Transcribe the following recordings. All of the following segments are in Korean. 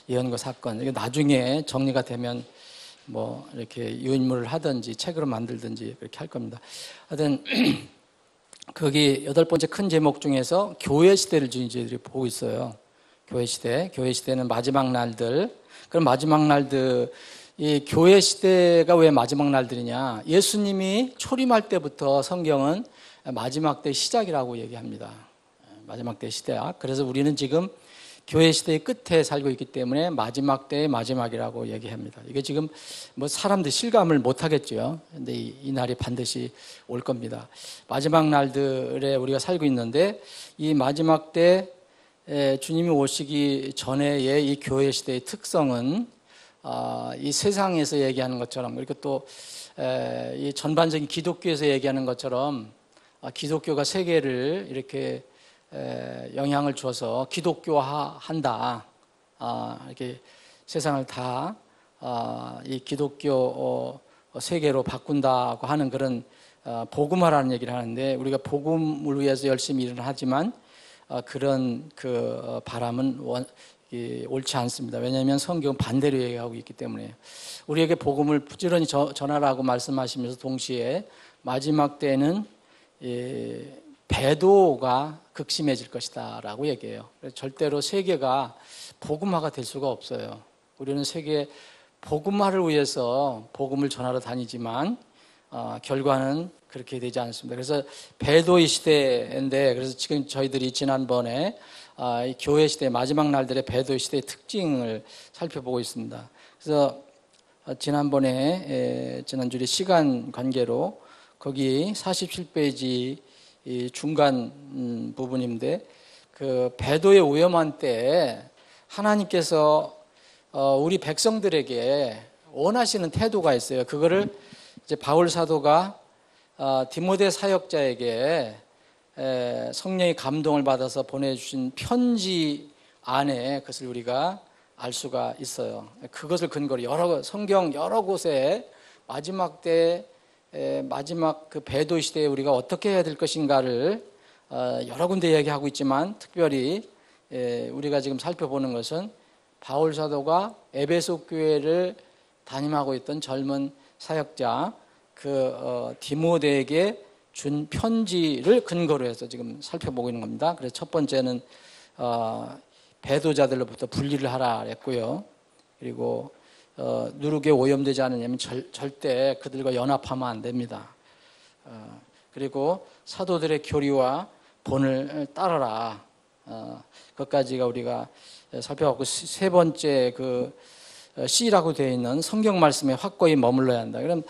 예언과 사건. 이게 나중에 정리가 되면 뭐 이렇게 유인물을 하든지 책으로 만들든지 그렇게 할 겁니다. 하여튼 거기 8번째 큰 제목 중에서 교회 시대를 지금 저희들이 보고 있어요. 교회 시대. 교회 시대는 마지막 날들. 그럼 마지막 날들, 이 교회 시대가 왜 마지막 날들이냐? 예수님이 초림할 때부터 성경은 마지막 때 시작이라고 얘기합니다. 마지막 때 시대야. 그래서 우리는 지금 교회 시대의 끝에 살고 있기 때문에 마지막 때의 마지막이라고 얘기합니다. 이게 지금 뭐 사람들 실감을 못 하겠죠. 근데 이 날이 반드시 올 겁니다. 마지막 날들에 우리가 살고 있는데 이 마지막 때 주님이 오시기 전에의 이 교회 시대의 특성은 이 세상에서 얘기하는 것처럼, 그리고 또 이 전반적인 기독교에서 얘기하는 것처럼 기독교가 세계를 이렇게 영향을 줘서 기독교화한다. 이렇게 세상을 다 이 기독교 세계로 바꾼다고 하는 그런 복음화라는 얘기를 하는데, 우리가 복음을 위해서 열심히 일을 하지만 그런 그 바람은 옳지 않습니다. 왜냐하면 성경은 반대로 얘기하고 있기 때문에. 우리에게 복음을 부지런히 전하라고 말씀하시면서 동시에 마지막 때는 배도가 극심해질 것이다 라고 얘기해요. 절대로 세계가 복음화가 될 수가 없어요. 우리는 세계 복음화를 위해서 복음을 전하러 다니지만 결과는 그렇게 되지 않습니다. 그래서 배도의 시대인데, 그래서 지금 저희들이 지난번에 이 교회 시대 마지막 날들의 배도의 시대의 특징을 살펴보고 있습니다. 그래서 지난주에 시간 관계로 거기 47페이지 이 중간 부분인데, 그 배도의 위험한 때 하나님께서 우리 백성들에게 원하시는 태도가 있어요. 그거를 이제 바울 사도가 디모데 사역자에게 성령의 감동을 받아서 보내주신 편지 안에 그것을 우리가 알 수가 있어요. 그것을 근거로 성경 여러 곳에 마지막 때 마지막 그 배도 시대에 우리가 어떻게 해야 될 것인가를 여러 군데 이야기하고 있지만, 특별히 우리가 지금 살펴보는 것은 바울 사도가 에베소 교회를 담임하고 있던 젊은 사역자 디모데에게 준 편지를 근거로 해서 지금 살펴보고 있는 겁니다. 그래서 첫 번째는 배도자들로부터 분리를 하라 했고요. 그리고 누룩에 오염되지 않으려면 절대 그들과 연합하면 안 됩니다. 그리고 사도들의 교리와 본을 따르라. 그것까지가 우리가 살펴봤고, 세 번째 C라고 되어 있는 성경 말씀에 확고히 머물러야 한다. 그럼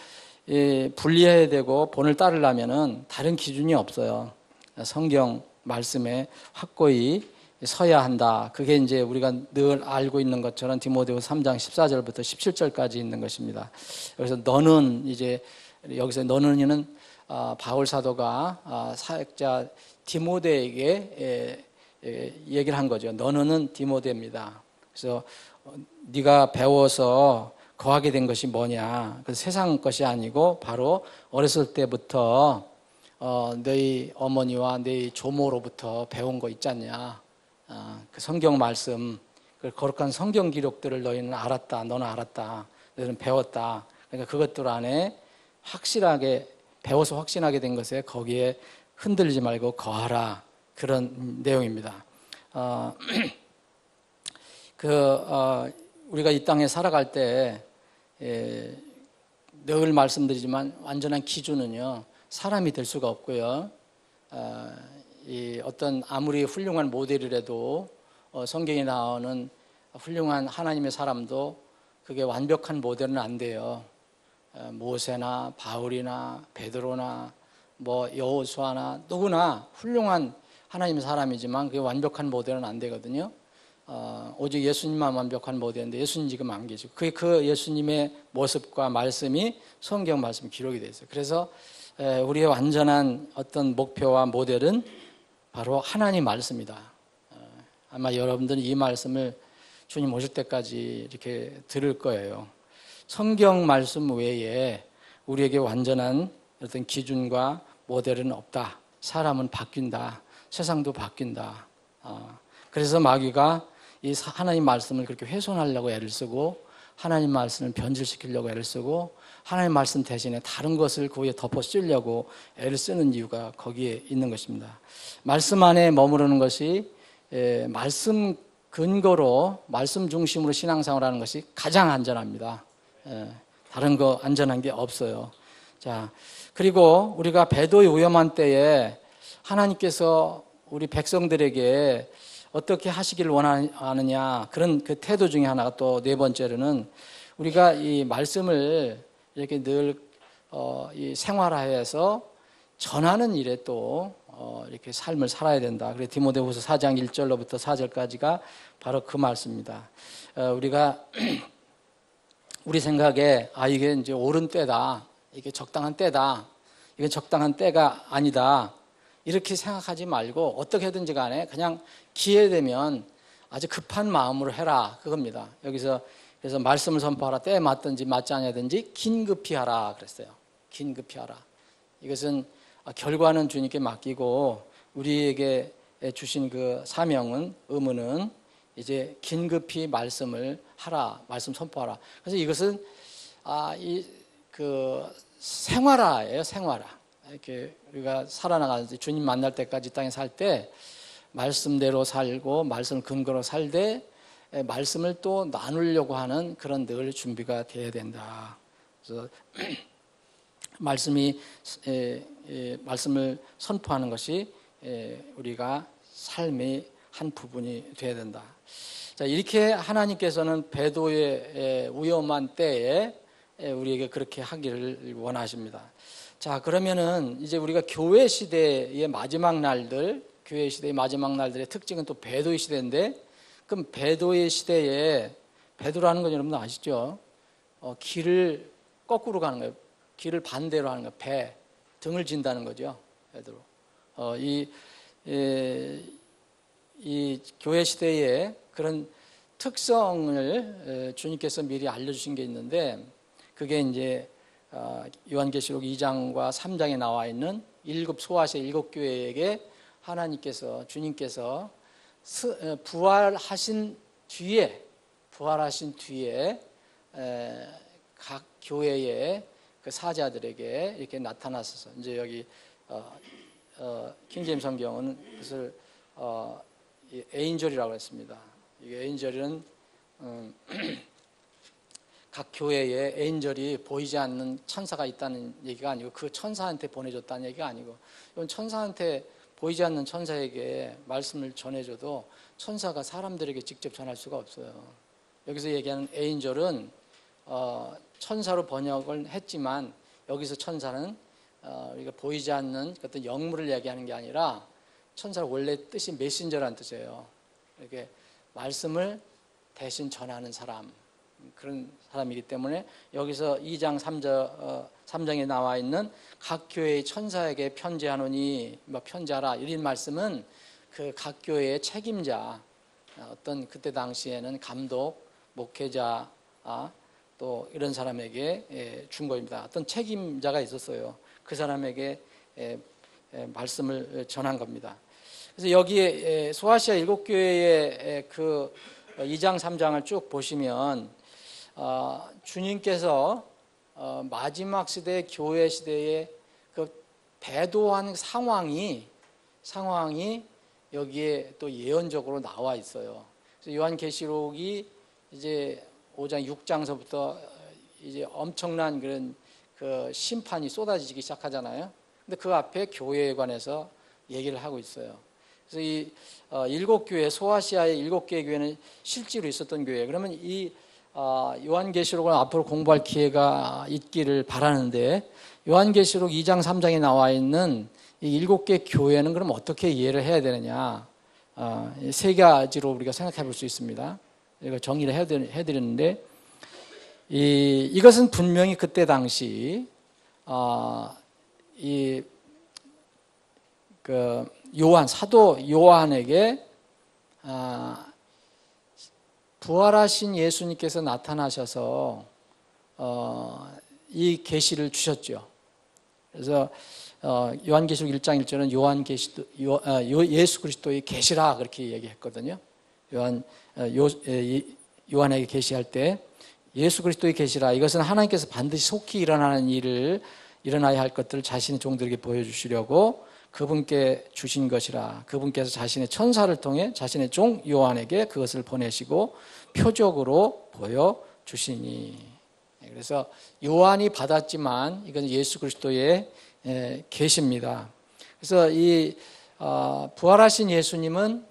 분리해야 되고 본을 따르려면은 다른 기준이 없어요. 성경 말씀에 확고히 서야 한다. 그게 이제 우리가 늘 알고 있는 것처럼 디모데후서 3장 14절부터 17절까지 있는 것입니다. 여기서 여기서 너는이는 바울 사도가 사역자 디모데에게 얘기를 한 거죠. 너는 디모데입니다. 그래서 네가 배워서 거하게 된 것이 뭐냐? 그 세상 것이 아니고 바로 어렸을 때부터 너희 어머니와 너희 조모로부터 배운 거 있지 않냐? 그 성경 말씀, 그 거룩한 성경 기록들을 너희는 알았다. 너는 알았다. 너희는 배웠다. 그러니까 그것들 안에 확실하게 배워서 확신하게 된 것에 거기에 흔들리지 말고 거하라. 그런 내용입니다. 우리가 이 땅에 살아갈 때 늘 말씀드리지만 완전한 기준은요, 사람이 될 수가 없고요. 어떤 아무리 훌륭한 모델이라도 성경에 나오는 훌륭한 하나님의 사람도 그게 완벽한 모델은 안 돼요. 모세나 바울이나 베드로나 여호수아나 누구나 훌륭한 하나님의 사람이지만 그게 완벽한 모델은 안 되거든요. 오직 예수님만 완벽한 모델인데 예수님 지금 안 계시고 그 예수님의 모습과 말씀이 성경 말씀 기록이 되어 있어요. 그래서 우리의 완전한 어떤 목표와 모델은 바로 하나님 말씀이다. 아마 여러분들은 이 말씀을 주님 오실 때까지 이렇게 들을 거예요. 성경 말씀 외에 우리에게 완전한 어떤 기준과 모델은 없다. 사람은 바뀐다. 세상도 바뀐다. 그래서 마귀가 하나님 말씀을 그렇게 훼손하려고 애를 쓰고 하나님 말씀을 변질시키려고 애를 쓰고 하나님 말씀 대신에 다른 것을 그 위에 덮어 쓰려고 애를 쓰는 이유가 거기에 있는 것입니다. 말씀 안에 머무르는 것이 말씀 근거로 말씀 중심으로 신앙생활하는 것이 가장 안전합니다. 다른 거 안전한 게 없어요. 자, 그리고 우리가 배도의 위험한 때에 하나님께서 우리 백성들에게 어떻게 하시기를 원하느냐, 그런 그 태도 중에 하나가 또 네 번째로는 우리가 이 말씀을 이렇게 늘 이 생활화해서 전하는 일에 또 이렇게 삶을 살아야 된다. 그래서 디모데후서 4장 1절로부터 4절까지가 바로 그 말씀입니다. 우리가 우리 생각에 이게 이제 옳은 때다, 이게 적당한 때다, 이건 적당한 때가 아니다, 이렇게 생각하지 말고 어떻게든지 간에 그냥 기회되면 아주 급한 마음으로 해라, 그겁니다. 여기서 그래서 말씀을 선포하라, 때에 맞든지 맞지 않냐든지 긴급히 하라 그랬어요. 긴급히 하라. 이것은 결과는 주님께 맡기고 우리에게 주신 그 사명은, 의무는 이제 긴급히 말씀을 하라, 말씀 선포하라. 그래서 이것은 생활화예요, 생활화. 이렇게 우리가 살아나가는데 주님 만날 때까지 땅에 살 때 말씀대로 살고 말씀 근거로 살되 말씀을 또 나누려고 하는 그런 늘 준비가 되어야 된다. 그래서 말씀을 선포하는 것이 우리가 삶의 한 부분이 되어야 된다. 자, 이렇게 하나님께서는 배도의 위험한 때에 우리에게 그렇게 하기를 원하십니다. 자, 그러면은 이제 우리가 교회 시대의 마지막 날들, 교회 시대의 마지막 날들의 특징은 또 배도의 시대인데, 그럼 배도의 시대에, 배도라는 건 여러분들 아시죠? 길을 거꾸로 가는 거예요. 길을 반대로 하는 거예요. 배, 등을 진다는 거죠. 배도로. 이 교회 시대에 그런 특성을 주님께서 미리 알려주신 게 있는데, 그게 이제 요한계시록 2장과 3장에 나와 있는 일곱 소아시아 일곱 교회에게 하나님께서, 주님께서 부활하신 뒤에 각 교회의 그 사자들에게 이렇게 나타나셔서, 이제 여기 킹제임 성경은 그것을 에인절이라고 했습니다. 이 에인절은 각 교회에 에인절이 보이지 않는 천사가 있다는 얘기가 아니고 그 천사한테 보내줬다는 얘기가 아니고, 이건 천사한테, 보이지 않는 천사에게 말씀을 전해줘도 천사가 사람들에게 직접 전할 수가 없어요. 여기서 얘기하는 에인절은 천사로 번역을 했지만 여기서 천사는 우리가 보이지 않는 어떤 영물을 얘기하는 게 아니라 천사의 원래 뜻이 메신저라는 뜻이에요. 이렇게 말씀을 대신 전하는 사람, 그런 사람이기 때문에 여기서 2장 3장에 나와 있는 각 교회의 천사에게 편지하노니, 편지하라, 이런 말씀은 그 각 교회의 책임자, 어떤 그때 당시에는 감독, 목회자, 또 이런 사람에게 준 겁니다. 어떤 책임자가 있었어요. 그 사람에게 말씀을 전한 겁니다. 그래서 여기에 소아시아 일곱 교회의 그 2장 3장을 쭉 보시면 주님께서 마지막 시대, 교회 시대의 그 배도한 상황이 여기에 또 예언적으로 나와 있어요. 그래서 요한계시록이 이제 5장 6장서부터 이제 엄청난 그런 그 심판이 쏟아지기 시작하잖아요. 근데 그 앞에 교회에 관해서 얘기를 하고 있어요. 그래서 이 일곱 교회, 소아시아의 일곱 개의 교회는 실제로 있었던 교회예요. 그러면 이 요한계시록을 앞으로 공부할 기회가 있기를 바라는데, 요한계시록 2장 3장에 나와 있는 이 일곱 개 교회는 그럼 어떻게 이해를 해야 되느냐, 세 가지로 우리가 생각해 볼 수 있습니다. 이거 정리를 해드렸는데, 이것은 분명히 그때 당시 사도 요한에게 부활하신 예수님께서 나타나셔서 이 계시를 주셨죠. 그래서 요한계시록 1장 1절은 예수 그리스도의 계시라 그렇게 얘기했거든요. 요한에게 계시할 때 예수 그리스도의 계시라, 이것은 하나님께서 반드시 속히 일어나는 일을 일어나야 할 것들을 자신의 종들에게 보여주시려고 그분께 주신 것이라. 그분께서 자신의 천사를 통해 자신의 종 요한에게 그것을 보내시고 표적으로 보여주시니. 그래서 요한이 받았지만 이건 예수 그리스도의 계시입니다. 그래서 이 부활하신 예수님은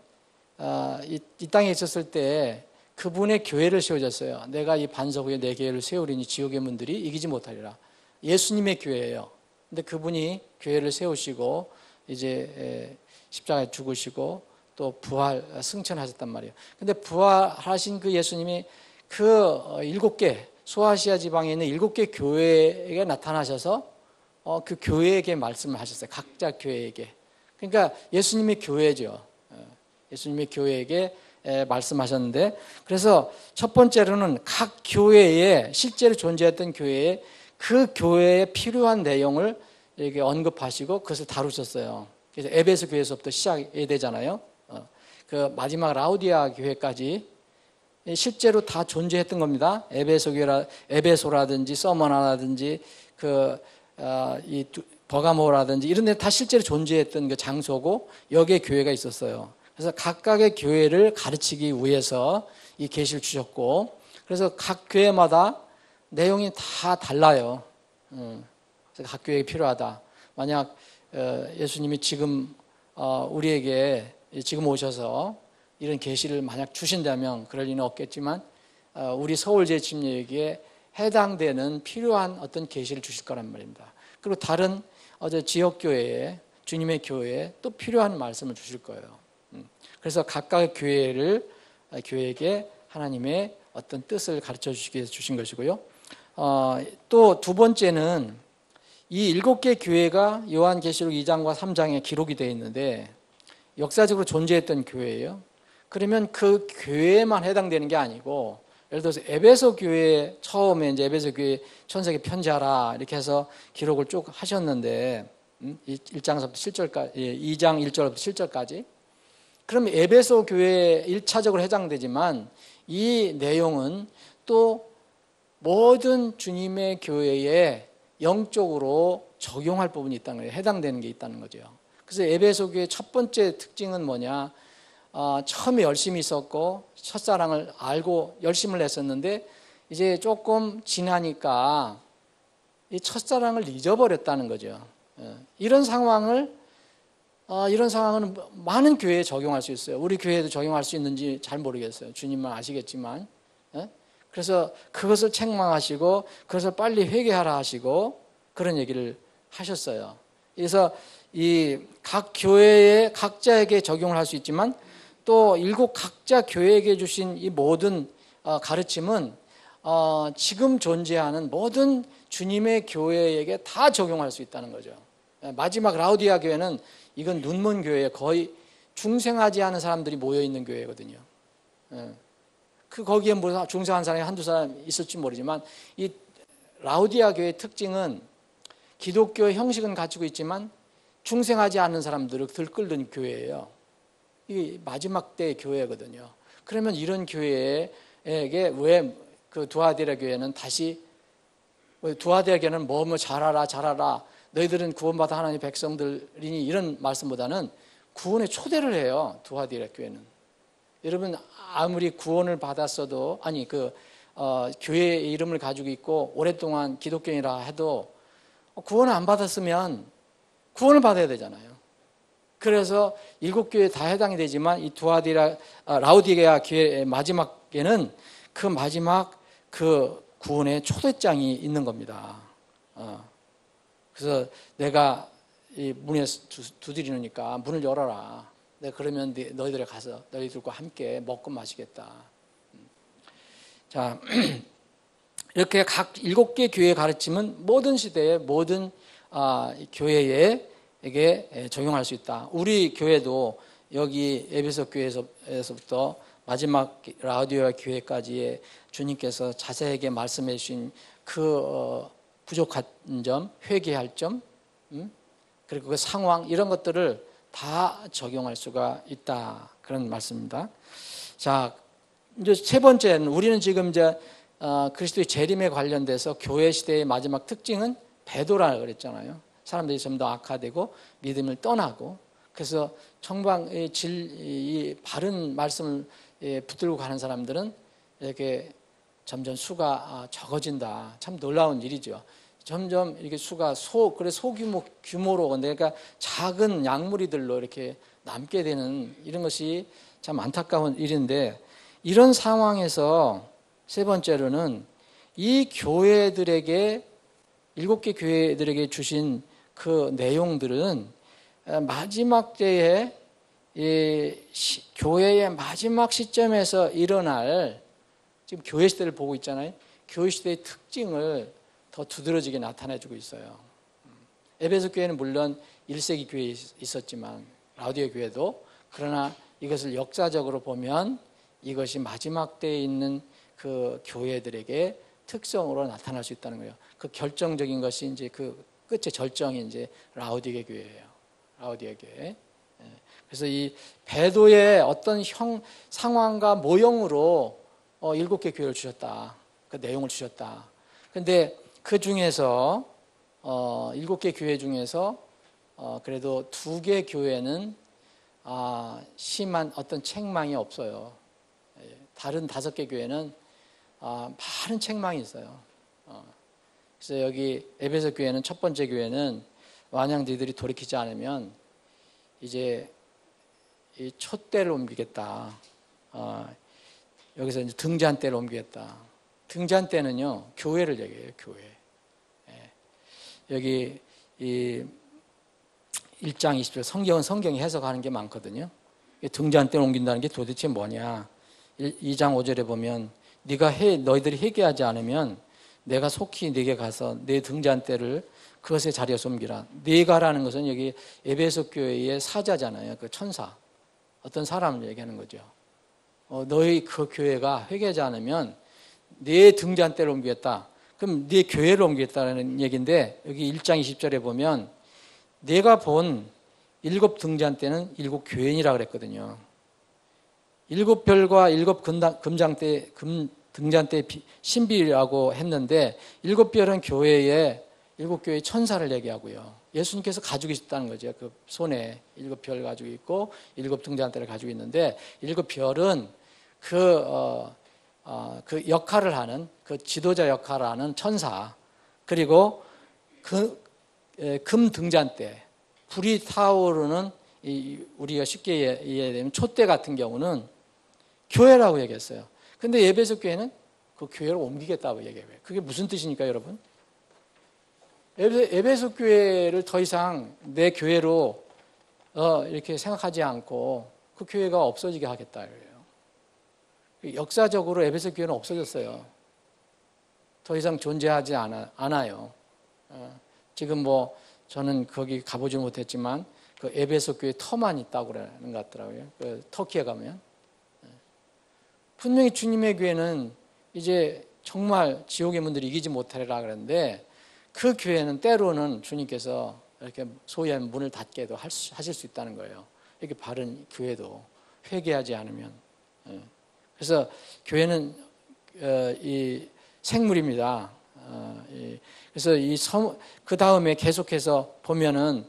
이 땅에 있었을 때 그분의 교회를 세워졌어요. 내가 이 반석 위에 내 교회를 세우리니 지옥의 문들이 이기지 못하리라. 예수님의 교회예요. 근데 그분이 교회를 세우시고 이제 십자가에 죽으시고 또 승천하셨단 말이에요. 근데 부활하신 그 예수님이 그 7개 소아시아 지방에 있는 7개 교회에 나타나셔서 그 교회에게 말씀을 하셨어요. 각자 교회에게. 그러니까 예수님의 교회죠. 예수님의 교회에게 말씀하셨는데, 그래서 첫 번째로는 각 교회에 실제로 존재했던 교회에 그 교회에 필요한 내용을 이렇게 언급하시고 그것을 다루셨어요. 그래서 에베소 교회에서부터 시작이 되잖아요. 그 마지막 라우디아 교회까지 실제로 다 존재했던 겁니다. 에베소라든지 서머나라든지 이 버가모라든지 이런 데 다 실제로 존재했던 그 장소고 여기에 교회가 있었어요. 그래서 각각의 교회를 가르치기 위해서 이 계시를 주셨고, 그래서 각 교회마다 내용이 다 달라요. 그래서 각 교회에 필요하다. 만약 예수님이 지금 우리에게 지금 오셔서 이런 계시를 만약 주신다면 그럴 리는 없겠지만 우리 서울제침례에게 해당되는 필요한 어떤 계시를 주실 거란 말입니다. 그리고 다른 지역교회에 주님의 교회에 또 필요한 말씀을 주실 거예요. 그래서 각각의 교회에게 하나님의 어떤 뜻을 가르쳐 주시기 위해서 주신 것이고요. 또 두 번째는 이 7개 교회가 요한계시록 2장과 3장에 기록이 되어 있는데 역사적으로 존재했던 교회예요. 그러면 그 교회에만 해당되는 게 아니고, 예를 들어서 에베소 교회 처음에 이제 에베소 교회 천사에게 편지하라 이렇게 해서 기록을 쭉 하셨는데 1장부터 7절까지, 2장 1절부터 7절까지. 그럼 에베소 교회에 1차적으로 해당되지만 이 내용은 또 모든 주님의 교회에 영적으로 적용할 부분이 있다는 거예요. 해당되는 게 있다는 거죠. 그래서 에베소 교회의 첫 번째 특징은 뭐냐? 처음에 열심히 있었고 첫사랑을 알고 열심을 냈었는데 이제 조금 지나니까 이 첫사랑을 잊어버렸다는 거죠. 이런 상황은 많은 교회에 적용할 수 있어요. 우리 교회에도 적용할 수 있는지 잘 모르겠어요. 주님만 아시겠지만. 그래서 그것을 책망하시고 그것을 빨리 회개하라 하시고 그런 얘기를 하셨어요. 그래서 이 각 교회에 각자에게 적용을 할 수 있지만 또 7 각자 교회에게 주신 이 모든 가르침은 지금 존재하는 모든 주님의 교회에게 다 적용할 수 있다는 거죠. 마지막 라우디아 교회는 이건 눈먼 교회에 거의 중생하지 않은 사람들이 모여있는 교회거든요. 거기에 뭐 중생한 사람이 한두 사람 있을지 모르지만 이 라우디아 교회의 특징은 기독교의 형식은 갖추고 있지만 중생하지 않는 사람들을 들끓는 교회예요. 이게 마지막 때의 교회거든요. 그러면 이런 교회에게 왜 그 두아디라 교회는 다시 두아디라 교회는 뭐 잘하라 너희들은 구원받아 하나님의 백성들이니 이런 말씀보다는 구원에 초대를 해요. 두아디라 교회는. 여러분 아무리 구원을 받았어도 교회의 이름을 가지고 있고 오랫동안 기독교인이라 해도 구원을 안 받았으면 구원을 받아야 되잖아요. 그래서 7교회 다 해당이 되지만 이 라우디게아 교회의 마지막에는 그 마지막 그 구원의 초대장이 있는 겁니다. 그래서 내가 이 문에 두드리니까 문을 열어라. 내가 그러면 너희들에 가서 너희들과 함께 먹고 마시겠다. 자, 이렇게 각 7개 교회의 가르침은 모든 시대의 모든 교회에게 적용할 수 있다. 우리 교회도 여기 에베소 교회에서부터 마지막 라우디아 교회까지의 주님께서 자세하게 말씀해 주신 그 부족한 점, 회개할 점, 그리고 그 상황 이런 것들을 다 적용할 수가 있다. 그런 말씀입니다. 자, 이제 세 번째는 우리는 지금 이제 그리스도의 재림에 관련돼서 교회 시대의 마지막 특징은 배도라 그랬잖아요. 사람들이 좀 더 악화되고 믿음을 떠나고, 그래서 정방의 이 바른 말씀을 붙들고 가는 사람들은 이렇게 점점 수가 적어진다. 참 놀라운 일이죠. 점점 이렇게 수가 소규모로, 그러니까 작은 약무리들로 이렇게 남게 되는 이런 것이 참 안타까운 일인데, 이런 상황에서 세 번째로는 이 교회들에게, 7개 교회들에게 주신 그 내용들은 마지막 때에 교회의 마지막 시점에서 일어날, 지금 교회 시대를 보고 있잖아요. 교회 시대의 특징을 더 두드러지게 나타내주고 있어요. 에베소 교회는 물론 1세기 교회에 있었지만 라우디게 교회도, 그러나 이것을 역사적으로 보면 이것이 마지막 때에 있는 그 교회들에게 특성으로 나타날 수 있다는 거예요. 그 결정적인 것이 이제 그 끝의 절정이 이제 라우디게 교회예요. 라우디게 교회. 그래서 이 배도의 어떤 상황과 모형으로 7개 교회를 주셨다. 그 내용을 주셨다. 그런데 그 중에서 7개 교회 중에서 그래도 2개 교회는 심한 어떤 책망이 없어요. 다른 5개 교회는 많은 책망이 있어요. 그래서 여기 에베소 교회는, 첫 번째 교회는 만약 너희들이 돌이키지 않으면 이제 이 촛대를 옮기겠다. 여기서 이제 등잔대를 옮기겠다. 등잔대는요, 교회를 얘기해요, 교회. 여기 이 1장 20절 성경은 성경이 해석하는 게 많거든요. 등잔대를 옮긴다는 게 도대체 뭐냐. 2장 5절에 보면 너희들이 회개하지 않으면 내가 속히 네게 가서 내 등잔대를 그것의 자리에서 옮기라. 네가라는 것은 여기 에베소 교회의 사자잖아요. 그 천사. 어떤 사람을 얘기하는 거죠. 너희 그 교회가 회개하지 않으면 네 등잔대를 옮기겠다. 그럼 네 교회를 옮기겠다는 얘기인데, 여기 1장 20절에 보면 내가 본 7 등잔대는 7 교회니라 그랬거든요. 7 별과 7 등잔대 신비라고 했는데, 7 별은 교회의 7 교회의 천사를 얘기하고요. 예수님께서 가지고 있다는 거죠. 그 손에 7 별 가지고 있고 7 등잔대를 가지고 있는데, 7 별은 그 역할을 하는, 그 지도자 역할을 하는 천사, 그리고 금 등잔대, 불이 타오르는 우리가 쉽게 이해되면 촛대 같은 경우는 교회라고 얘기했어요. 근데 에베소 교회는 그 교회를 옮기겠다고 얘기해요. 그게 무슨 뜻입니까, 여러분? 에베소 교회를 더 이상 내 교회로 이렇게 생각하지 않고 그 교회가 없어지게 하겠다. 역사적으로 에베소 교회는 없어졌어요. 더 이상 존재하지 않아요. 지금 뭐 저는 거기 가보지 못했지만 그 에베소 교회 터만 있다고 그러는 것 같더라고요. 그 터키에 가면. 분명히 주님의 교회는 이제 정말 지옥의 문들이 이기지 못하리라 그랬는데, 그 교회는 때로는 주님께서 이렇게 소위하면 문을 닫게도 하실 수 있다는 거예요. 이렇게 바른 교회도 회개하지 않으면. 그래서 교회는 이 생물입니다. 그래서 그 다음에 계속해서 보면은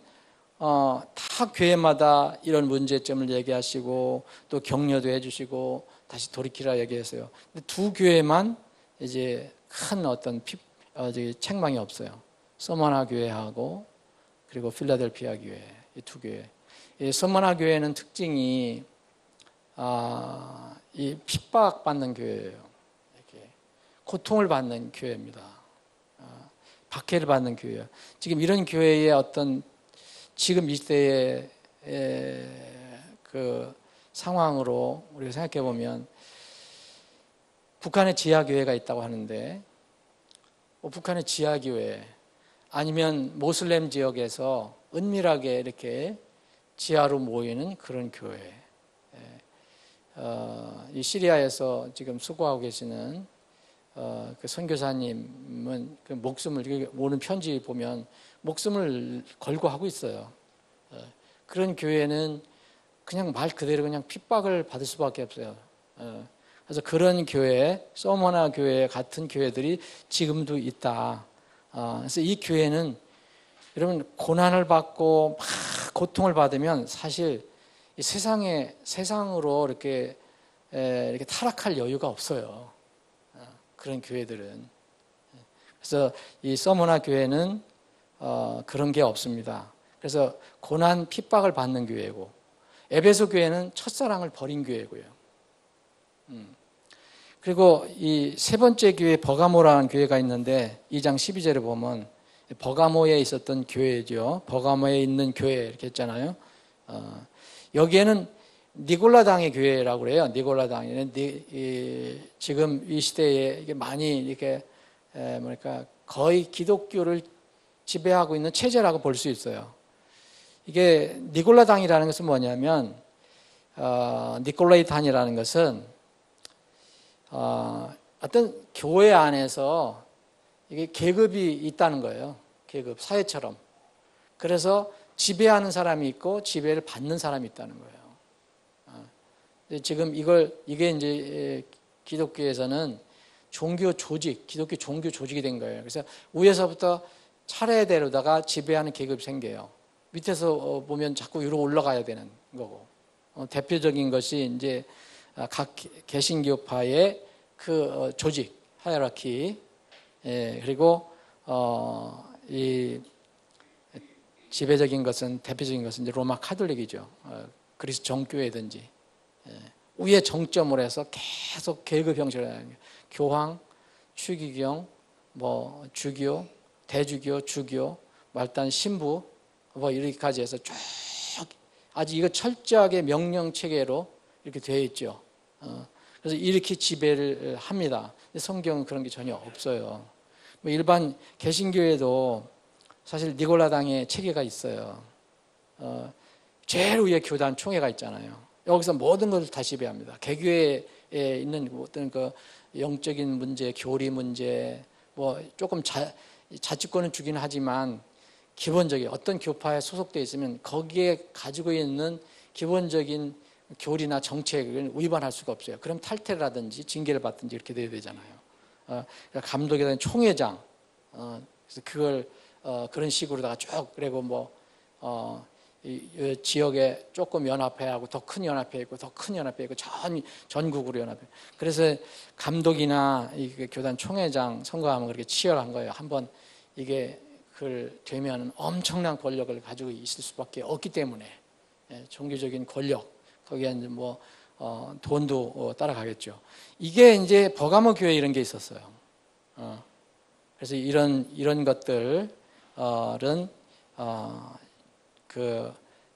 다 교회마다 이런 문제점을 얘기하시고 또 격려도 해주시고 다시 돌이키라 얘기했어요. 근데 2 교회만 이제 큰 어떤 책망이 없어요. 서머나 교회하고 그리고 필라델피아 교회, 이 2 교회. 이 서머나 교회는 특징이 이 핍박받는 교회예요. 이렇게 고통을 받는 교회입니다. 박해를 받는 교회예요. 지금 이런 교회의 어떤 지금 이 시대의 그 상황으로 우리가 생각해 보면, 북한에 지하교회가 있다고 하는데, 북한의 지하교회 아니면 모슬렘 지역에서 은밀하게 이렇게 지하로 모이는 그런 교회. 이 시리아에서 지금 수고하고 계시는 그 선교사님은 그 목숨을, 오는 편지 보면 목숨을 걸고 하고 있어요. 그런 교회는 그냥 말 그대로 그냥 핍박을 받을 수밖에 없어요. 그래서 그런 교회, 서머나 교회 같은 교회들이 지금도 있다. 그래서 이 교회는 여러분 고난을 받고 막 고통을 받으면 사실 이 세상으로 이렇게 타락할 여유가 없어요. 그런 교회들은. 그래서 이 서머나 교회는 그런 게 없습니다. 그래서 고난 핍박을 받는 교회고, 에베소 교회는 첫사랑을 버린 교회고요. 그리고 이 세 번째 교회 버가모라는 교회가 있는데 2장 12절에 보면 버가모에 있었던 교회죠. 버가모에 있는 교회 이렇게 했잖아요. 여기에는 니골라당의 교회라고 그래요. 니골라당에는 지금 이 시대에 이게 많이 이렇게 거의 기독교를 지배하고 있는 체제라고 볼 수 있어요. 이게 니골라당이라는 것은 뭐냐면 니콜라이탄이라는 것은 어떤 교회 안에서 이게 계급이 있다는 거예요. 계급, 사회처럼. 그래서 지배하는 사람이 있고 지배를 받는 사람이 있다는 거예요. 지금 이게 이제 기독교에서는 종교 조직, 기독교 종교 조직이 된 거예요. 그래서 위에서부터 차례대로다가 지배하는 계급이 생겨요. 밑에서 보면 자꾸 위로 올라가야 되는 거고. 대표적인 것이 이제 각 개신교파의 그 조직, 하이라키, 그리고 이 지배적인 것은 대표적인 것은 이제 로마 카톨릭이죠. 그리스 정교회든지 위에 정점으로 해서 계속 계급 형식으로 하는 거예요. 교황, 추기경, 뭐 주교, 대주교, 주교, 말단 신부 뭐 이렇게까지 해서 쭉 아주 이거 철저하게 명령 체계로 이렇게 되어 있죠. 그래서 이렇게 지배를 합니다. 성경은 그런 게 전혀 없어요. 뭐 일반 개신교에도 사실 니골라당의 체계가 있어요. 제일 위에 교단 총회가 있잖아요. 여기서 모든 것을 다 지배합니다. 개교에 있는 어떤 그 영적인 문제, 교리 문제, 뭐 조금 자치권은 주긴 하지만 기본적인 어떤 교파에 소속되어 있으면 거기에 가지고 있는 기본적인 교리나 정책을 위반할 수가 없어요. 그럼 탈퇴라든지 징계를 받든지 이렇게 돼야 되잖아요. 감독에 대한 총회장, 그래서 그걸 그런 식으로다가 쭉 그리고 뭐 이 지역에 조금 연합회하고 더 큰 연합회 있고 더 큰 연합회 있고 전국으로 연합회. 그래서 감독이나 이 교단 총회장 선거하면 그렇게 치열한 거예요. 한번 이게 그걸 되면 엄청난 권력을 가지고 있을 수밖에 없기 때문에 종교적인 권력 거기에 이제 뭐 돈도 따라가겠죠. 이게 이제 버가모 교회 이런 게 있었어요. 그래서 이런 것들은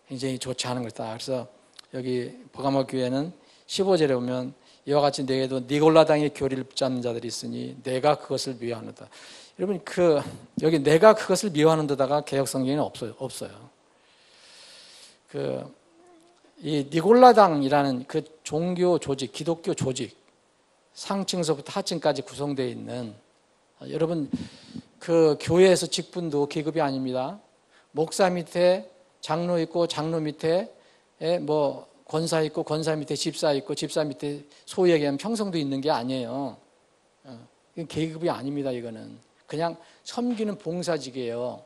굉장히 좋지 않은 거다. 그래서 여기 버가모 교회는 15절에 보면 이와 같이 내게도 니골라당의 교리를 붙잡는 자들이 있으니 내가 그것을 미워하는다. 여러분 여기 내가 그것을 미워하는 데다가 개역 성경에는 없어요. 이 니골라당이라는 그 종교 조직, 기독교 조직 상층서부터 하층까지 구성되어 있는 여러분 그 교회에서 직분도 계급이 아닙니다. 목사 밑에 장로 있고 장로 밑에 뭐 권사 있고 권사 밑에 집사 있고 집사 밑에 소위 얘기하면 평성도 있는 게 아니에요. 이건 계급이 아닙니다. 이거는 그냥 섬기는 봉사직이에요.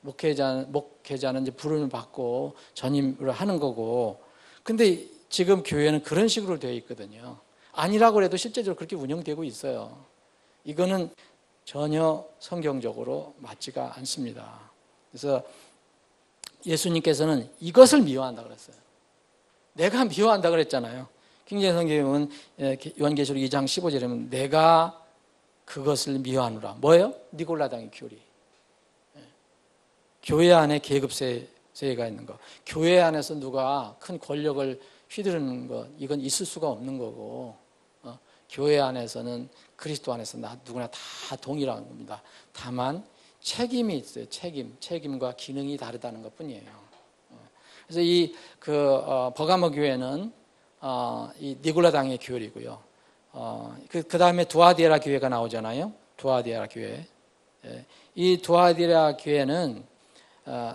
목회자는 이제 부름을 받고 전임을 하는 거고. 근데 지금 교회는 그런 식으로 되어 있거든요. 아니라고 해도 실제적으로 그렇게 운영되고 있어요. 이거는 전혀 성경적으로 맞지가 않습니다. 그래서 예수님께서는 이것을 미워한다 그랬어요. 내가 미워한다 그랬잖아요. 킹제임 성경에 보면 요한계시록 2장 15절에 보면 내가 그것을 미워하노라. 뭐예요? 니골라당의 교리. 교회 안에 계급세가 있는 거. 교회 안에서 누가 큰 권력을 휘두르는 것, 이건 있을 수가 없는 거고, 교회 안에서는 그리스도 안에서 누구나 다 동일한 겁니다. 다만 책임이 있어요. 책임과 기능이 다르다는 것 뿐이에요. 그래서 버가모 교회는 이 니골라당의 교리고요. 그 다음에 두아디에라 교회가 나오잖아요. 두아디에라 교회. 이 두아디에라 교회는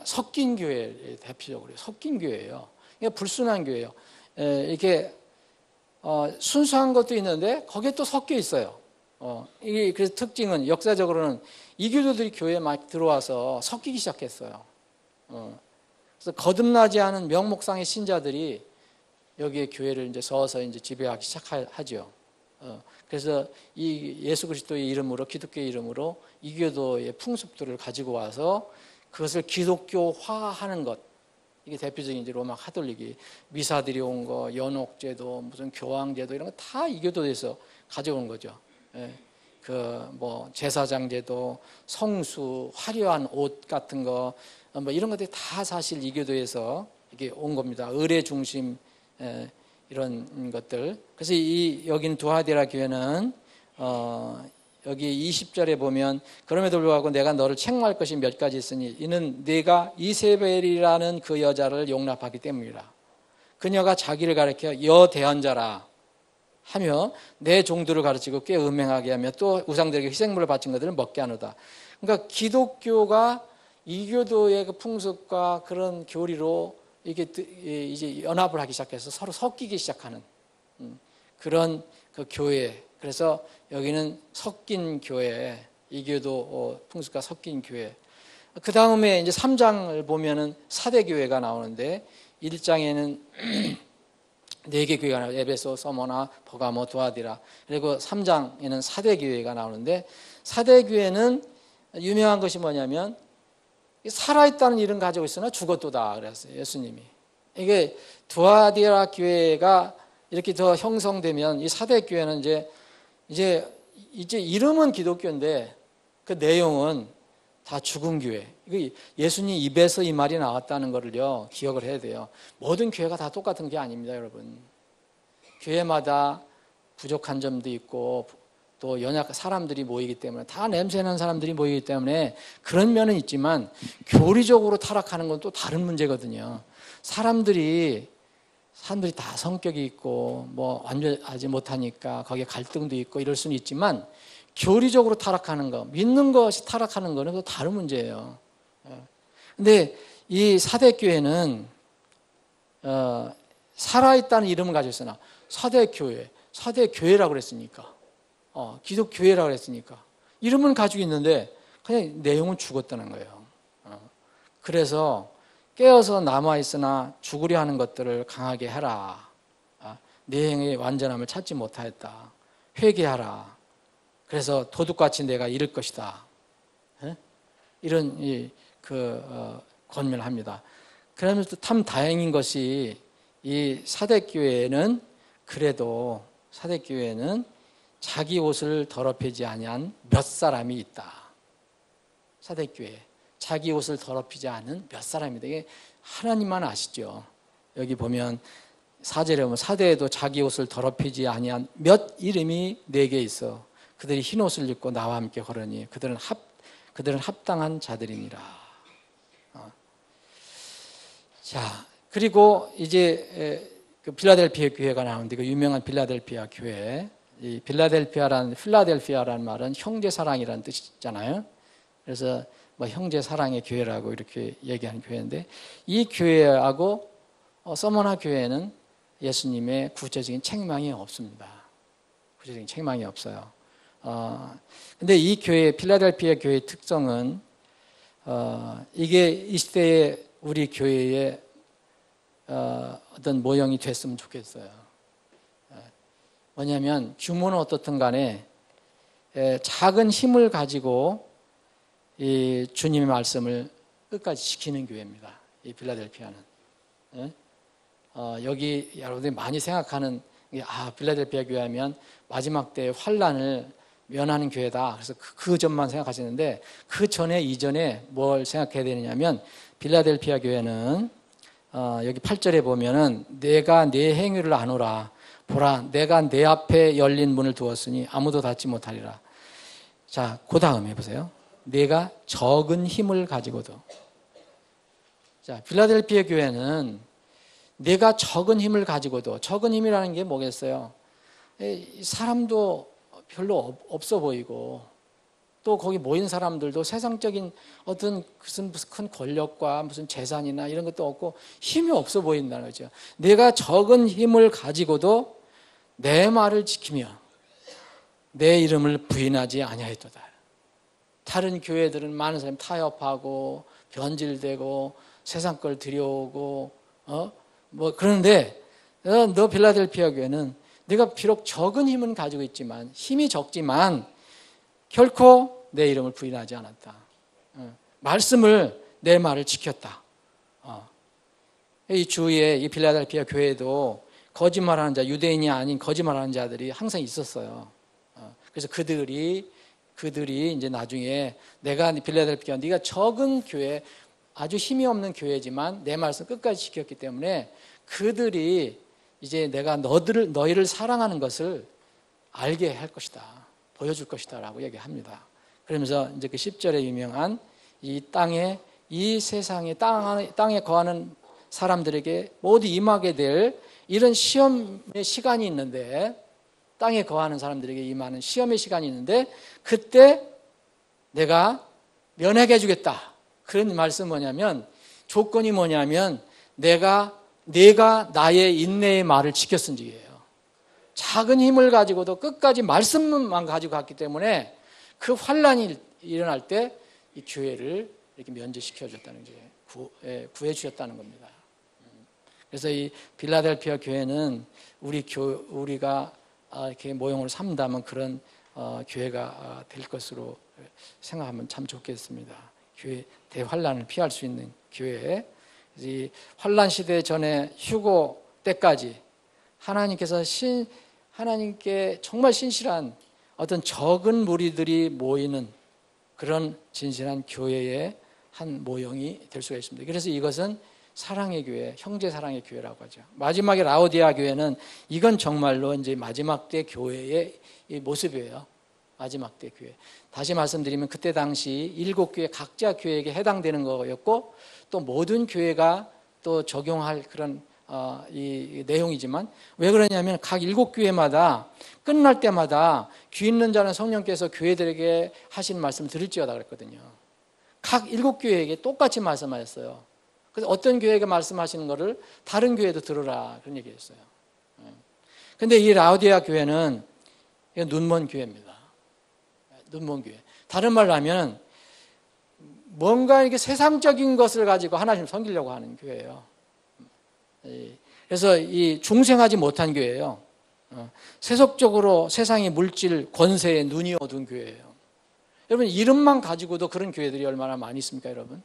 섞인 교회 대표적으로 섞인 교회예요. 그러니까 불순한 교회예요. 이렇게 순수한 것도 있는데 거기에 또 섞여 있어요. 이게 그래서 특징은 역사적으로는 이교도들이 교회에 막 들어와서 섞이기 시작했어요. 그래서 거듭나지 않은 명목상의 신자들이 여기에 교회를 이제 서서 이제 지배하기 시작하죠. 그래서 이 예수 그리스도의 이름으로, 기독교의 이름으로 이교도의 풍습들을 가지고 와서 그것을 기독교화하는 것. 이게 대표적인 이제 로마 가톨릭이 미사들이 온 거, 연옥제도, 무슨 교황제도 이런 거 다 이교도에서 가져온 거죠. 그 뭐 제사장제도, 성수, 화려한 옷 같은 거, 뭐 이런 것들이 다 사실 이교도에서 이게 온 겁니다. 의례 중심 이런 것들. 그래서 여기는 두아디라 교회는 여기 20절에 보면 그럼에도 불구하고 내가 너를 책망할 것이 몇 가지 있으니 이는 네가 이세벨이라는 그 여자를 용납하기 때문이라. 그녀가 자기를 가리켜 여대언자라 하며 내 종들을 가르치고 꽤 음행하게 하며 또 우상들에게 희생물을 바친 것들을 먹게 하노다. 그러니까 기독교가 이교도의 그 풍습과 그런 교리로 이게 이제 연합을 하기 시작해서 서로 섞이기 시작하는 그런 그 교회. 그래서 여기는 섞인 교회, 이교도 풍습과 섞인 교회. 그 다음에 이제 3장을 보면은 사대교회가 나오는데 1장에는 4개 교회가 나와요. 에베소, 서머나, 버가모, 두아디라. 그리고 3장에는 사대교회가 나오는데 사대교회는 유명한 것이 뭐냐면 살아있다는 이름 가지고 있으나 죽었도다 그랬어요. 예수님이. 이게 두아디라 교회가 이렇게 더 형성되면 이 사대교회는 이제 이름은 기독교인데 그 내용은 다 죽은 교회. 예수님 입에서 이 말이 나왔다는 것을요 기억을 해야 돼요. 모든 교회가 다 똑같은 게 아닙니다, 여러분. 교회마다 부족한 점도 있고 또 연약한 사람들이 모이기 때문에 다 냄새나는 사람들이 모이기 때문에 그런 면은 있지만 교리적으로 타락하는 건 또 다른 문제거든요. 사람들이 다 성격이 있고 뭐 완전하지 못하니까 거기에 갈등도 있고 이럴 수는 있지만 교리적으로 타락하는 거, 믿는 것이 타락하는 거는 또 다른 문제예요. 근데 이 사대교회는 살아있다는 이름을 가지고 있으나 사대교회라고 그랬으니까 기독교회라고 그랬으니까 이름은 가지고 있는데 그냥 내용은 죽었다는 거예요. 그래서 깨어서 남아있으나 죽으려 하는 것들을 강하게 해라. 내 행의 완전함을 찾지 못하였다. 회개하라. 그래서 도둑같이 내가 이를 것이다. 이런 권면을 합니다. 그러면서 참 다행인 것이 이 사대교회는 그래도 사대교회는 자기 옷을 더럽히지 아니한 몇 사람이 있다. 사대교회. 자기 옷을 더럽히지 않은 몇 사람이다. 이게 하나님만 아시죠. 여기 보면 4절에 보면 사대에도 자기 옷을 더럽히지 아니한 몇 이름이 내게 있어. 그들이 흰 옷을 입고 나와 함께 걸으니 그들은 합당한 자들이니라. 자, 그리고 이제 그 필라델피아 교회가 나오는데 그 유명한 필라델피아 교회. 이 필라델피아라는 말은 형제 사랑이라는 뜻이잖아요. 그래서 뭐 형제 사랑의 교회라고 이렇게 얘기하는 교회인데 이 교회하고 서머나 교회는 예수님의 구체적인 책망이 없습니다. 구체적인 책망이 없어요. 근데 이 교회, 필라델피아 교회의 특성은 이게 이 시대에 우리 교회의 어떤 모형이 됐으면 좋겠어요. 뭐냐면 규모는 어떻든 간에 작은 힘을 가지고 이 주님의 말씀을 끝까지 지키는 교회입니다. 이 필라델피아는. 여기 여러분들이 많이 생각하는 필라델피아 교회 하면 마지막 때의 환난을 면하는 교회다. 그래서 그 점만 생각하시는데 그 전에 이전에 뭘 생각해야 되느냐면 필라델피아 교회는 여기 8절에 보면은 내가 내 행위를 아노라. 보라, 내가 내 앞에 열린 문을 두었으니 아무도 닫지 못하리라. 자, 그 다음 해보세요. 내가 적은 힘을 가지고도. 자, 필라델피아 교회는 내가 적은 힘을 가지고도, 적은 힘이라는 게 뭐겠어요? 사람도 별로 없어 보이고, 또 거기 모인 사람들도 세상적인 어떤 무슨 큰 권력과 무슨 재산이나 이런 것도 없고 힘이 없어 보인다는 거죠. 내가 적은 힘을 가지고도 내 말을 지키며 내 이름을 부인하지 아니하였도다. 다른 교회들은 많은 사람이 타협하고 변질되고 세상 걸 들여오고 그런데 너 빌라델피아 교회는 네가 비록 적은 힘은 가지고 있지만 힘이 적지만 결코 내 이름을 부인하지 않았다. 말씀을 내 말을 지켰다. 이 주위에 이 빌라델피아 교회도 거짓말하는 자, 유대인이 아닌 거짓말하는 자들이 항상 있었어요. 그래서 그들이 이제 나중에 내가 빌라델피아 네가 적은 교회, 아주 힘이 없는 교회지만 내 말씀 끝까지 지켰기 때문에 그들이 이제 내가 너희를 사랑하는 것을 알게 할 것이다, 보여줄 것이다라고 얘기합니다. 그러면서 이제 그 10절에 유명한 이 땅에 이 세상에 땅에 거하는 사람들에게 모두 임하게 될 이런 시험의 시간이 있는데, 땅에 거하는 사람들에게 임하는 시험의 시간이 있는데 그때 내가 면하게 해주겠다. 그런 말씀은 뭐냐면, 조건이 뭐냐면 내가 나의 인내의 말을 지켰은지예요. 작은 힘을 가지고도 끝까지 말씀만 가지고 갔기 때문에 그 환란이 일어날 때 이 교회를 이렇게 면제시켜 줬다는 게 구해 주셨다는 겁니다. 그래서 이 빌라델피아 교회는 우리가 이렇게 모형으로 삼다면 그런 교회가 될 것으로 생각하면 참 좋겠습니다. 교회 대환란을 피할 수 있는 교회. 이 환란 시대 전에 휴고 때까지 하나님께 정말 신실한 어떤 적은 무리들이 모이는 그런 진실한 교회의 한 모형이 될 수가 있습니다. 그래서 이것은 사랑의 교회, 형제 사랑의 교회라고 하죠. 마지막에 라오디아 교회는 이건 정말로 이제 마지막 때 교회의 이 모습이에요. 마지막 때 교회. 다시 말씀드리면 그때 당시 7교회 각자 교회에게 해당되는 거였고, 또 모든 교회가 또 적용할 그런 이 내용이지만, 왜 그러냐면 각 7교회마다 끝날 때마다 귀 있는 자는 성령께서 교회들에게 하신 말씀 들을지어다 그랬거든요. 각 7교회에게 똑같이 말씀하셨어요. 그래서 어떤 교회가 말씀하시는 거를 다른 교회도 들으라, 그런 얘기였어요. 근데 이 라오디아 교회는 눈먼 교회입니다. 눈먼 교회. 다른 말로 하면 뭔가 이렇게 세상적인 것을 가지고 하나님을 섬기려고 하는 교회예요. 그래서 이 중생하지 못한 교회예요. 세속적으로 세상의 물질, 권세에 눈이 어두운 교회예요. 여러분, 이름만 가지고도 그런 교회들이 얼마나 많이 있습니까, 여러분?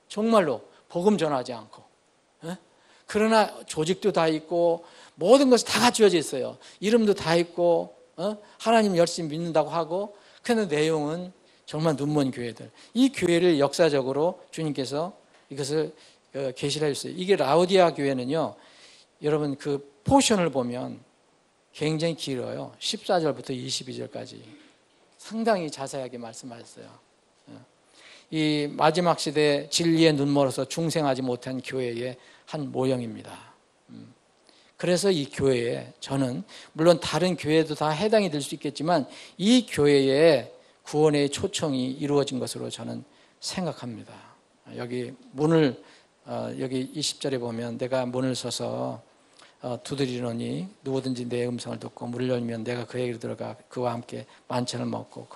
정말로 복음 전하지 않고, 그러나 조직도 다 있고 모든 것이 다 갖추어져 있어요. 이름도 다 있고 하나님 열심히 믿는다고 하고, 그런데 내용은 정말 눈먼 교회들. 이 교회를 역사적으로 주님께서 이것을 계시를 해주셨어요. 이게 라오디아 교회는요, 여러분 그 포션을 보면 굉장히 길어요. 14절부터 22절까지 상당히 자세하게 말씀하셨어요. 이 마지막 시대 진리의 눈멀어서 중생하지 못한 교회의 한 모형입니다. 그래서 이 교회에 저는, 물론 다른 교회도 다 해당이 될 수 있겠지만 이 교회에 구원의 초청이 이루어진 것으로 저는 생각합니다. 여기 문을 여기 20절에 보면 내가 문을 서서 두드리노니 누구든지 내 음성을 듣고 문을 열면 내가 그에게로 들어가 그와 함께 만찬을 먹고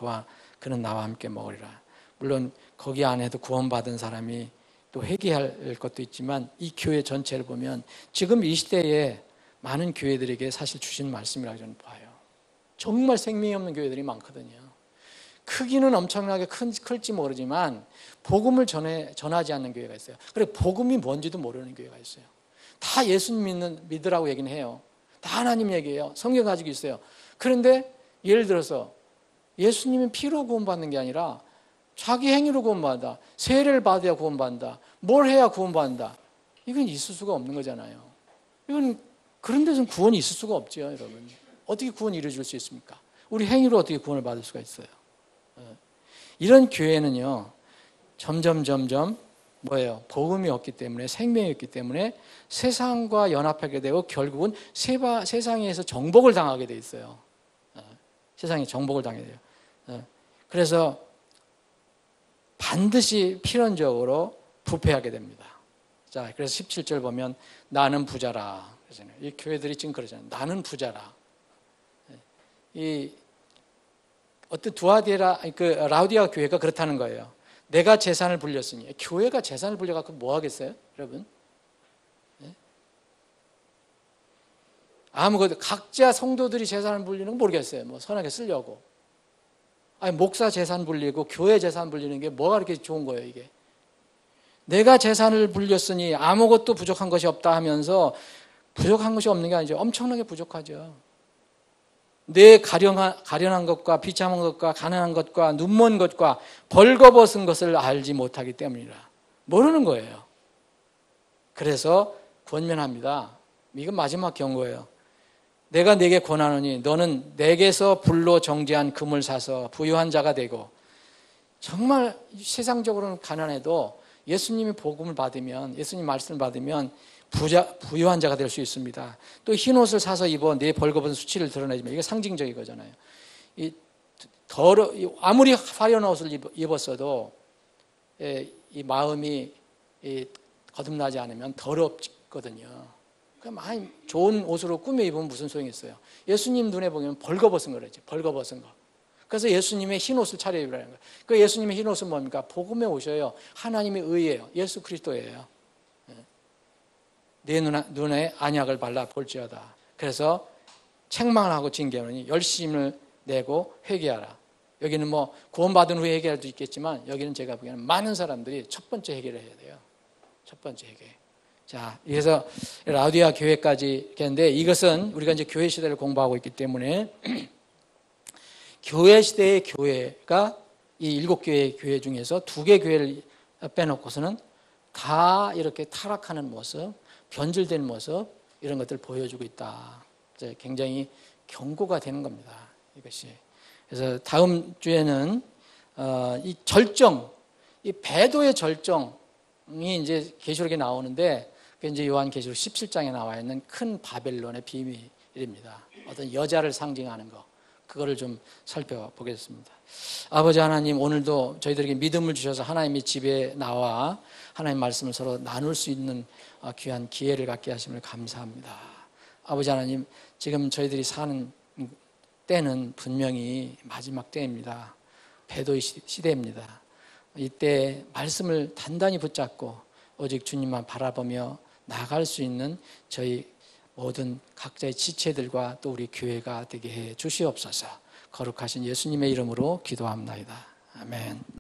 그는 나와 함께 먹으리라. 물론 거기 안에도 구원받은 사람이 또 회개할 것도 있지만 이 교회 전체를 보면 지금 이 시대에 많은 교회들에게 사실 주신 말씀이라고 저는 봐요. 정말 생명이 없는 교회들이 많거든요. 크기는 엄청나게 클지 모르지만 복음을 전하지 않는 교회가 있어요. 그리고 복음이 뭔지도 모르는 교회가 있어요. 다 예수 믿으라고 얘기는 해요. 다 하나님 얘기해요. 성경 가지고 있어요. 그런데 예를 들어서 예수님은 피로 구원받는 게 아니라 자기 행위로 구원받아, 세례를 받아야 구원받는다, 뭘 해야 구원받는다, 이건 있을 수가 없는 거잖아요. 이건 그런 데서는 구원이 있을 수가 없죠, 여러분. 어떻게 구원이 이루어질 수 있습니까? 우리 행위로 어떻게 구원을 받을 수가 있어요? 이런 교회는요, 점점 뭐예요? 복음이 없기 때문에, 생명이 없기 때문에 세상과 연합하게 되고 결국은 세상에서 정복을 당하게 돼 있어요. 세상에 정복을 당하게 돼요. 그래서 반드시 필연적으로 부패하게 됩니다. 자, 그래서 17절 보면 나는 부자라. 그러잖아요. 이 교회들이 지금 그러잖아요. 나는 부자라. 이 어떤 라우디아 교회가 그렇다는 거예요. 내가 재산을 불렸으니. 교회가 재산을 불려갖고 뭐 하겠어요, 여러분? 아무것도 각자 성도들이 재산을 불리는 건 모르겠어요. 뭐 선하게 쓰려고. 아니 목사 재산 불리고 교회 재산 불리는 게 뭐가 그렇게 좋은 거예요, 이게? 내가 재산을 불렸으니 아무것도 부족한 것이 없다 하면서 부족한 것이 없는 게 아니죠. 엄청나게 부족하죠. 내 가련한 것과 비참한 것과 가난한 것과 눈먼 것과 벌거벗은 것을 알지 못하기 때문이라. 모르는 거예요. 그래서 권면합니다. 이건 마지막 경고예요. 내가 네게 권하노니 너는 내게서 불로 정제한 금을 사서 부유한 자가 되고, 정말 세상적으로는 가난해도 예수님의 복음을 받으면, 예수님 말씀을 받으면 부유한 자가 될 수 있습니다. 또 흰 옷을 사서 입어 내 벌거벗은 수치를 드러내지만, 이게 상징적인 거잖아요. 아무리 화려한 옷을 입었어도 이 마음이 거듭나지 않으면 더럽거든요. 많이 좋은 옷으로 꾸며 입으면 무슨 소용이 있어요? 예수님 눈에 보면 벌거벗은 거라지, 벌거벗은 거. 그래서 예수님의 흰 옷을 차려 입으라는 거예요. 그 예수님의 흰 옷은 뭡니까? 복음에 오셔요. 하나님의 의예요. 예수 그리스도예요. 내 눈에 안약을 발라 볼지어다. 그래서 책망을 하고 징계하노니 열심을 내고 회개하라. 여기는 뭐 구원받은 후에 회개할 수도 있겠지만, 여기는 제가 보기에는 많은 사람들이 첫 번째 회개를 해야 돼요. 첫 번째 회개. 자, 그래서 라우디아 교회까지 했는데, 이것은 우리가 이제 교회 시대를 공부하고 있기 때문에 교회 시대의 교회가 이 7개의 교회 중에서 2개 교회를 빼놓고서는 다 이렇게 타락하는 모습, 변질된 모습, 이런 것들을 보여주고 있다. 굉장히 경고가 되는 겁니다, 이것이. 그래서 다음 주에는 이 절정, 이 배도의 절정이 이제 계시록에 나오는데, 그게 이제 요한계시록 17장에 나와 있는 큰 바벨론의 비밀입니다. 어떤 여자를 상징하는 거, 그거를 좀 살펴보겠습니다. 아버지 하나님, 오늘도 저희들에게 믿음을 주셔서 하나님의 집에 나와 하나님 말씀을 서로 나눌 수 있는 귀한 기회를 갖게 하심을 감사합니다. 아버지 하나님, 지금 저희들이 사는 때는 분명히 마지막 때입니다. 배도의 시대입니다. 이때 말씀을 단단히 붙잡고 오직 주님만 바라보며 나아갈 수 있는 저희 모든 각자의 지체들과 또 우리 교회가 되게 해 주시옵소서. 거룩하신 예수님의 이름으로 기도합나이다. 아멘.